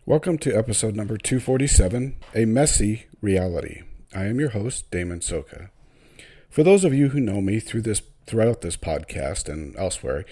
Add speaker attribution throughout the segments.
Speaker 1: Welcome to episode number 247, A Messy Reality. I am your host, Damon Soka. For those of you who know me throughout this podcast and elsewhere,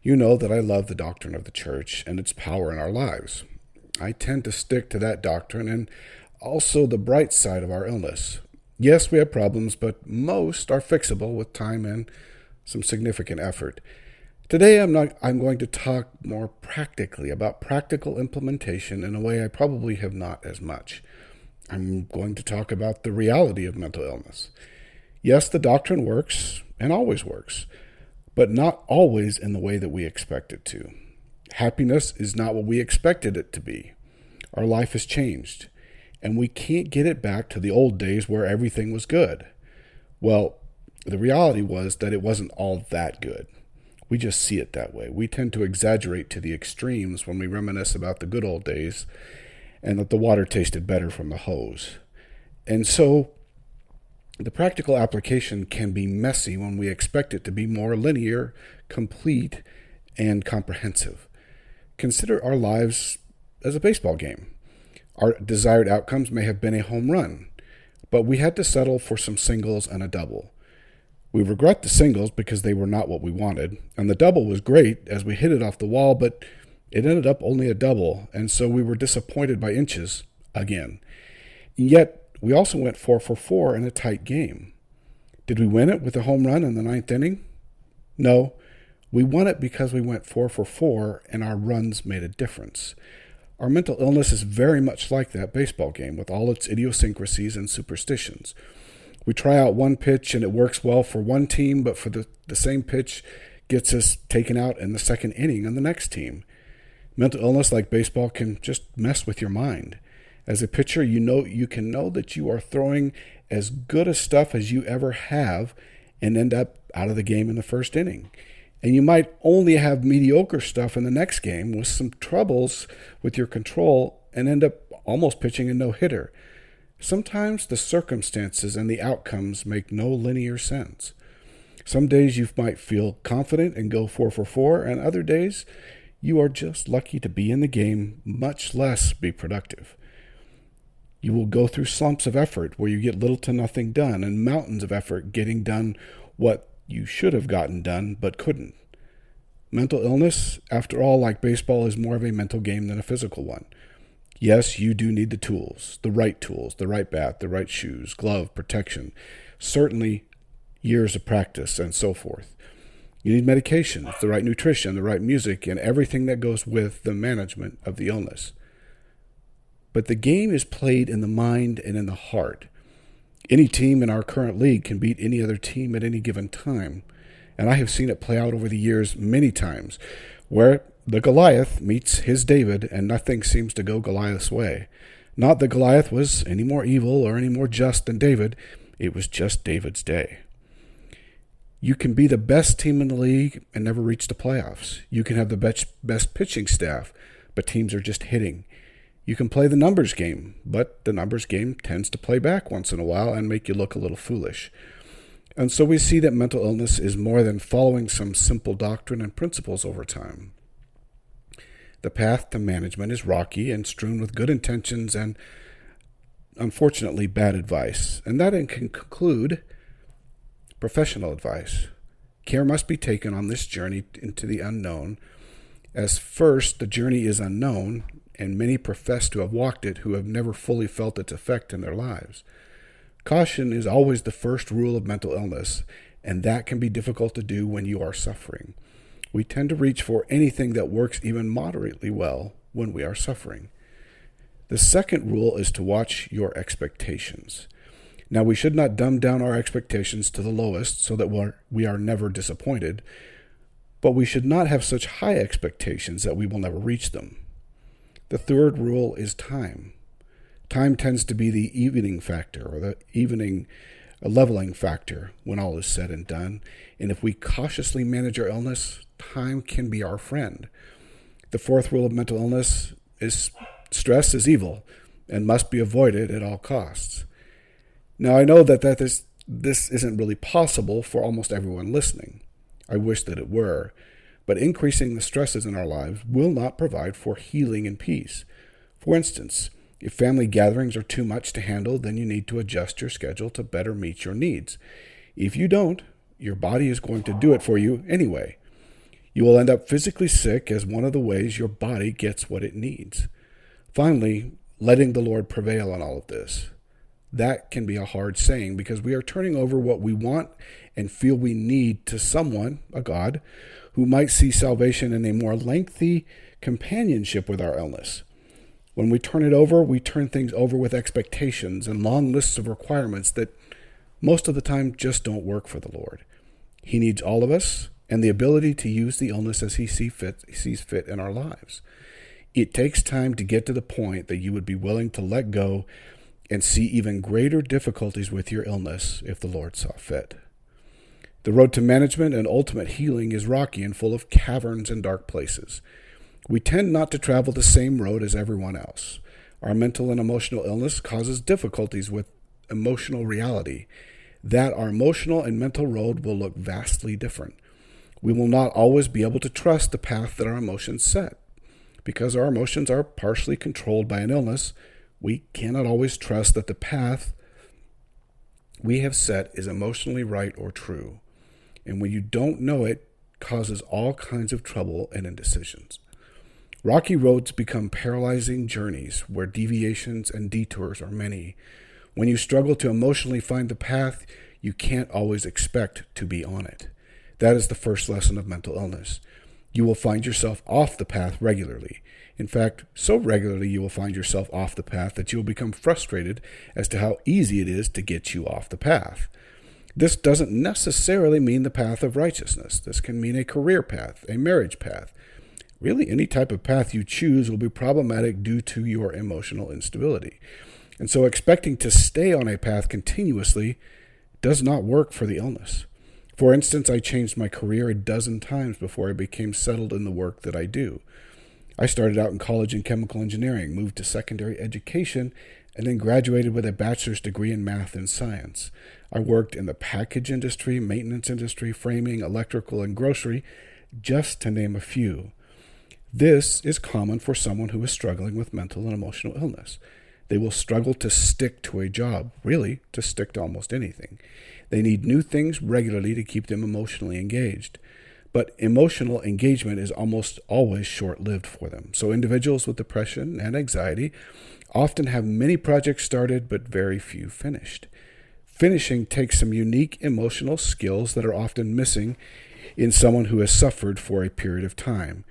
Speaker 1: you know that I love the doctrine of the church and its power in our lives. I tend to stick to that doctrine and also the bright side of our illness. Yes, we have problems, but most are fixable with time and some significant effort. Today I'm going to talk more practically about practical implementation in a way I probably have not as much. I'm going to talk about the reality of mental illness. Yes, the doctrine works and always works, but not always in the way that we expect it to. Happiness is not what we expected it to be. Our life has changed, and we can't get it back to the old days where everything was good. Well, the reality was that it wasn't all that good. We just see it that way. We tend to exaggerate to the extremes when we reminisce about the good old days and that the water tasted better from the hose. And so the practical application can be messy when we expect it to be more linear, complete, and comprehensive. Consider our lives as a baseball game. Our desired outcomes may have been a home run, but we had to settle for some singles and a double. We regret the singles because they were not what we wanted, and the double was great as we hit it off the wall, but it ended up only a double, and so we were disappointed by inches again. And yet, we also went 4 for 4 in a tight game. Did we win it with a home run in the ninth inning? No, we won it because we went 4 for 4 and our runs made a difference. Our mental illness is very much like that baseball game with all its idiosyncrasies and superstitions. We try out one pitch and it works well for one team, but for the same pitch gets us taken out in the second inning on the next team. Mental illness, like baseball, can just mess with your mind. As a pitcher, you can know that you are throwing as good a stuff as you ever have and end up out of the game in the first inning. And you might only have mediocre stuff in the next game with some troubles with your control and end up almost pitching a no-hitter. Sometimes the circumstances and the outcomes make no linear sense. Some days you might feel confident and go 4 for 4, and other days you are just lucky to be in the game, much less be productive. You will go through slumps of effort where you get little to nothing done, and mountains of effort getting done what you should have gotten done but couldn't. Mental illness, after all, like baseball, is more of a mental game than a physical one. Yes, you do need the tools, the right bat, the right shoes, glove, protection, certainly years of practice and so forth. You need medications, the right nutrition, the right music, and everything that goes with the management of the illness. But the game is played in the mind and in the heart. Any team in our current league can beat any other team at any given time, and I have seen it play out over the years many times, where the Goliath meets his David, and nothing seems to go Goliath's way. Not that Goliath was any more evil or any more just than David. It was just David's day. You can be the best team in the league and never reach the playoffs. You can have the best pitching staff, but teams are just hitting. You can play the numbers game, but the numbers game tends to play back once in a while and make you look a little foolish. And so we see that mental illness is more than following some simple doctrine and principles over time. The path to management is rocky and strewn with good intentions and, unfortunately, bad advice. And that can conclude professional advice. Care must be taken on this journey into the unknown, as first, the journey is unknown, and many profess to have walked it who have never fully felt its effect in their lives. Caution is always the first rule of mental illness, and that can be difficult to do when you are suffering. We tend to reach for anything that works even moderately well when we are suffering. The second rule is to watch your expectations. Now, we should not dumb down our expectations to the lowest so that we are never disappointed, but we should not have such high expectations that we will never reach them. The third rule is time. Time tends to be the evening factor or a leveling factor when all is said and done, and if we cautiously manage our illness, time can be our friend. The fourth rule of mental illness is stress is evil and must be avoided at all costs. Now, I know that this isn't really possible for almost everyone listening. I wish that it were, but increasing the stresses in our lives will not provide for healing and peace. For instance, if family gatherings are too much to handle, then you need to adjust your schedule to better meet your needs. If you don't, your body is going to do it for you anyway. You will end up physically sick as one of the ways your body gets what it needs. Finally, letting the Lord prevail on all of this. That can be a hard saying because we are turning over what we want and feel we need to someone, a God, who might see salvation in a more lengthy companionship with our illness. When we turn it over, we turn things over with expectations and long lists of requirements that most of the time just don't work for the Lord. He needs all of us and the ability to use the illness as he sees fit in our lives. It takes time to get to the point that you would be willing to let go and see even greater difficulties with your illness if the Lord saw fit. The road to management and ultimate healing is rocky and full of caverns and dark places. We tend not to travel the same road as everyone else. Our mental and emotional illness causes difficulties with emotional reality. That our emotional and mental road will look vastly different. We will not always be able to trust the path that our emotions set. Because our emotions are partially controlled by an illness, we cannot always trust that the path we have set is emotionally right or true. And when you don't know it, causes all kinds of trouble and indecisions. Rocky roads become paralyzing journeys where deviations and detours are many. When you struggle to emotionally find the path, you can't always expect to be on it. That is the first lesson of mental illness. You will find yourself off the path regularly. In fact, so regularly you will find yourself off the path that you will become frustrated as to how easy it is to get you off the path. This doesn't necessarily mean the path of righteousness. This can mean a career path, a marriage path. Really, any type of path you choose will be problematic due to your emotional instability. And so expecting to stay on a path continuously does not work for the illness. For instance, I changed my career a dozen times before I became settled in the work that I do. I started out in college in chemical engineering, moved to secondary education, and then graduated with a bachelor's degree in math and science. I worked in the package industry, maintenance industry, framing, electrical, and grocery, just to name a few. This is common for someone who is struggling with mental and emotional illness. They will struggle to stick to a job, really, to stick to almost anything. They need new things regularly to keep them emotionally engaged. But emotional engagement is almost always short-lived for them. So individuals with depression and anxiety often have many projects started, but very few finished. Finishing takes some unique emotional skills that are often missing in someone who has suffered for a period of time.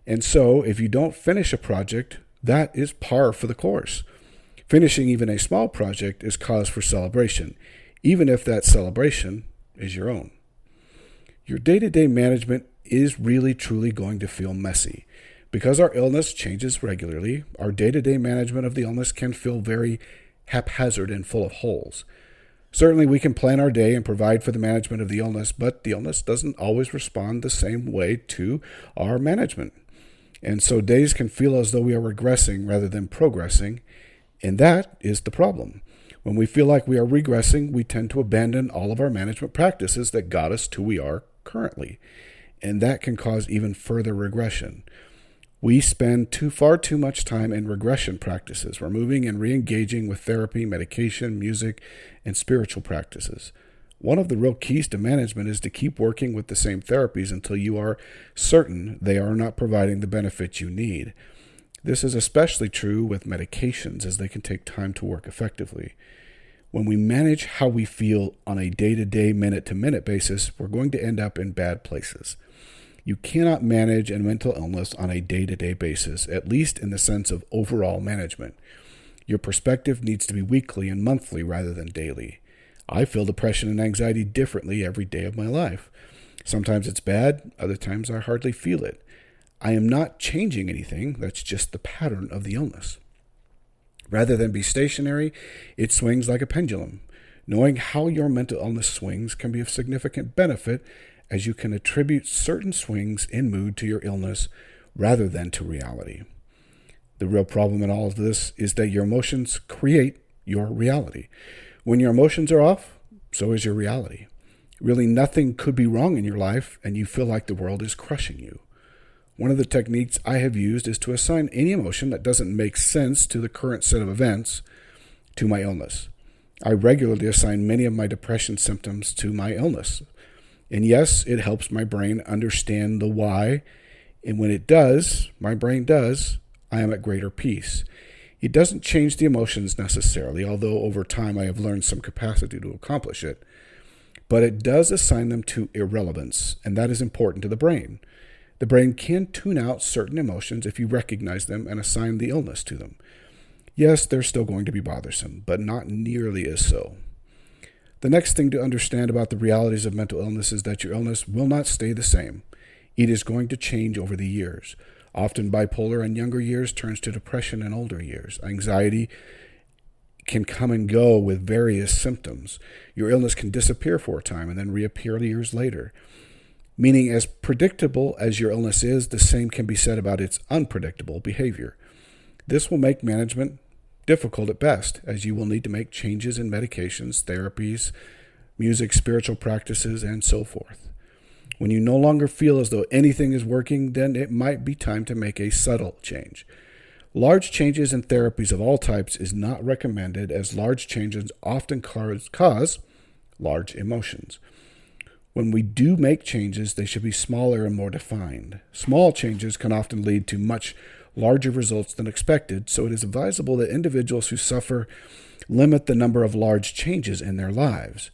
Speaker 1: And so, if you don't finish a project, that is par for the course. Finishing even a small project is cause for celebration, even if that celebration is your own. Your day-to-day management is really truly going to feel messy. Because our illness changes regularly, our day-to-day management of the illness can feel very haphazard and full of holes. Certainly we can plan our day and provide for the management of the illness, but the illness doesn't always respond the same way to our management. And so days can feel as though we are regressing rather than progressing, and that is the problem. When we feel like we are regressing, we tend to abandon all of our management practices that got us to where we are currently, and that can cause even further regression. We spend far too much time in regression practices, removing and re-engaging with therapy, medication, music, and spiritual practices. One of the real keys to management is to keep working with the same therapies until you are certain they are not providing the benefits you need. This is especially true with medications, as they can take time to work effectively. When we manage how we feel on a day-to-day, minute-to-minute basis, we're going to end up in bad places. You cannot manage a mental illness on a day-to-day basis, at least in the sense of overall management. Your perspective needs to be weekly and monthly rather than daily. I feel depression and anxiety differently every day of my life. Sometimes it's bad, other times I hardly feel it. I am not changing anything, that's just the pattern of the illness. Rather than be stationary, it swings like a pendulum. Knowing how your mental illness swings can be of significant benefit, as you can attribute certain swings in mood to your illness rather than to reality. The real problem in all of this is that your emotions create your reality. When your emotions are off, so is your reality. Really, nothing could be wrong in your life, and you feel like the world is crushing you. One of the techniques I have used is to assign any emotion that doesn't make sense to the current set of events to my illness. I regularly assign many of my depression symptoms to my illness. And yes, it helps my brain understand the why. And when it does, my brain does, I am at greater peace. It doesn't change the emotions necessarily, although over time I have learned some capacity to accomplish it. But it does assign them to irrelevance, and that is important to the brain. The brain can tune out certain emotions if you recognize them and assign the illness to them. Yes, they're still going to be bothersome, but not nearly as so. The next thing to understand about the realities of mental illness is that your illness will not stay the same. It is going to change over the years. Often bipolar in younger years turns to depression in older years. Anxiety can come and go with various symptoms. Your illness can disappear for a time and then reappear years later. Meaning, as predictable as your illness is, the same can be said about its unpredictable behavior. This will make management difficult at best, as you will need to make changes in medications, therapies, music, spiritual practices, and so forth. When you no longer feel as though anything is working, then it might be time to make a subtle change. Large changes in therapies of all types is not recommended, as large changes often cause large emotions. When we do make changes, they should be smaller and more defined. Small changes can often lead to much larger results than expected, so it is advisable that individuals who suffer limit the number of large changes in their lives.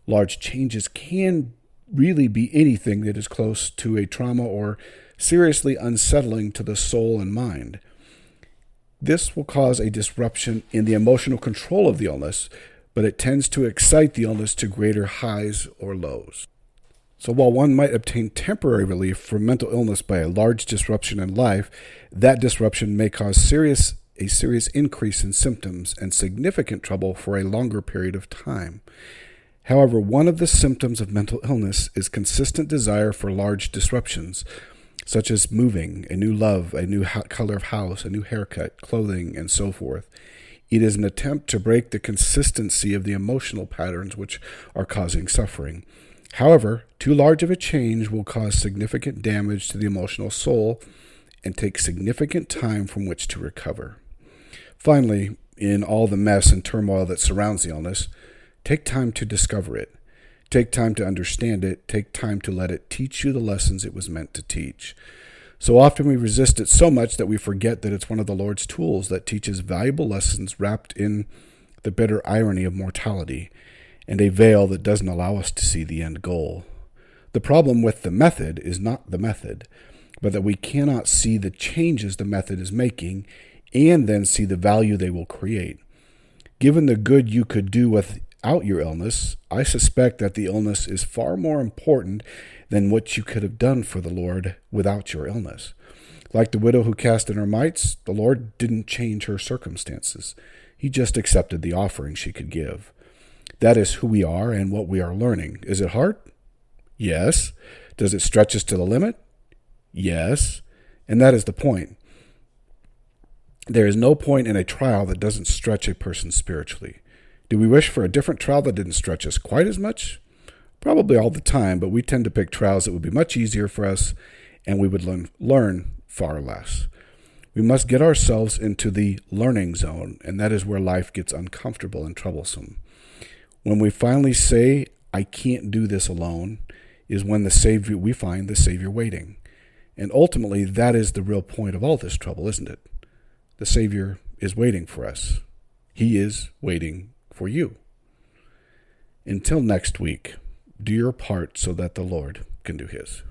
Speaker 1: Large changes can really be anything that is close to a trauma or seriously unsettling to the soul and mind. This will cause a disruption in the emotional control of the illness, but it tends to excite the illness to greater highs or lows. So while one might obtain temporary relief from mental illness by a large disruption in life, that disruption may cause a serious increase in symptoms and significant trouble for a longer period of time. However, one of the symptoms of mental illness is consistent desire for large disruptions, such as moving, a new love, a new color of house, a new haircut, clothing, and so forth. It is an attempt to break the consistency of the emotional patterns which are causing suffering. However, too large of a change will cause significant damage to the emotional soul and take significant time from which to recover. Finally, in all the mess and turmoil that surrounds the illness, take time to discover it. Take time to understand it. Take time to let it teach you the lessons it was meant to teach. So often we resist it so much that we forget that it's one of the Lord's tools that teaches valuable lessons wrapped in the bitter irony of mortality and a veil that doesn't allow us to see the end goal. The problem with the method is not the method, but that we cannot see the changes the method is making and then see the value they will create. Given the good you could do without your illness, I suspect that the illness is far more important than what you could have done for the Lord without your illness. Like the widow who cast in her mites, the Lord didn't change her circumstances. He just accepted the offering she could give. That is who we are and what we are learning. Is it hard? Yes. Does it stretch us to the limit? Yes. And that is the point. There is no point in a trial that doesn't stretch a person spiritually. Do we wish for a different trial that didn't stretch us quite as much? Probably all the time, but we tend to pick trials that would be much easier for us and we would learn far less. We must get ourselves into the learning zone, and that is where life gets uncomfortable and troublesome. When we finally say, I can't do this alone, is when we find the Savior waiting. And ultimately, that is the real point of all this trouble, isn't it? The Savior is waiting for us. He is waiting for you. Until next week, do your part so that the Lord can do his.